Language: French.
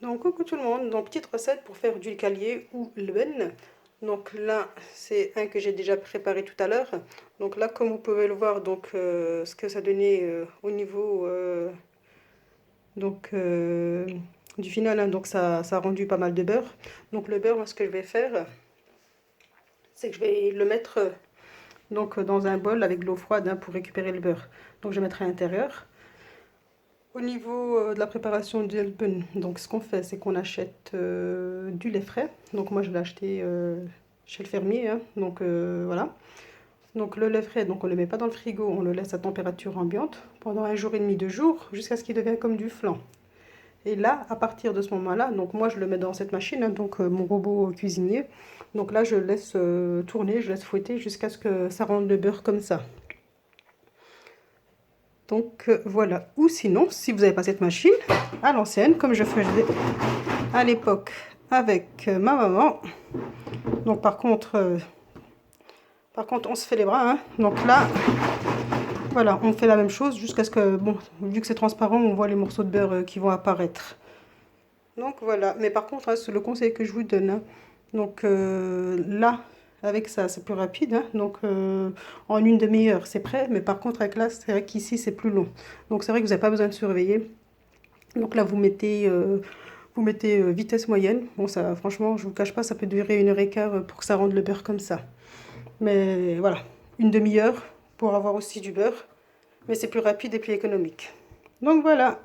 Donc coucou tout le monde, donc petite recette pour faire du calier ou l'ben. Donc là c'est un que j'ai déjà préparé tout à l'heure. Donc là comme vous pouvez le voir, donc ce que ça donnait au niveau donc du final, hein, donc ça a rendu pas mal de beurre. Donc le beurre, moi, ce que je vais faire, c'est que je vais le mettre donc dans un bol avec de l'eau froide, hein, pour récupérer le beurre. Donc je vais mettre à l'intérieur. Au niveau de la préparation du Elben, donc ce qu'on fait, c'est qu'on achète du lait frais. Donc moi je l'ai acheté chez le fermier, hein. Donc voilà. Donc le lait frais, donc on ne le met pas dans le frigo, on le laisse à température ambiante pendant un jour et demi, 2 jours, jusqu'à ce qu'il devienne comme du flan. Et là, à partir de ce moment-là, donc moi je le mets dans cette machine, hein, donc mon robot cuisinier. Donc là je laisse tourner, je laisse fouetter jusqu'à ce que ça rende le beurre comme ça. Donc voilà. Ou sinon, si vous n'avez pas cette machine, à l'ancienne, comme je faisais à l'époque avec ma maman. Donc par contre, on se fait les bras, hein. Donc là, voilà, on fait la même chose jusqu'à ce que, bon, vu que c'est transparent, on voit les morceaux de beurre qui vont apparaître. Donc voilà. Mais par contre, hein, c'est le conseil que je vous donne, hein. Donc là, avec ça, c'est plus rapide, hein. Donc en une demi-heure, c'est prêt. Mais par contre, avec là, c'est vrai qu'ici, c'est plus long. Donc c'est vrai que vous n'avez pas besoin de surveiller. Donc là, vous mettez vitesse moyenne. Bon, ça, franchement, je vous cache pas, ça peut durer 1 heure et quart pour que ça rende le beurre comme ça. Mais voilà, une demi-heure pour avoir aussi du beurre. Mais c'est plus rapide et plus économique. Donc voilà.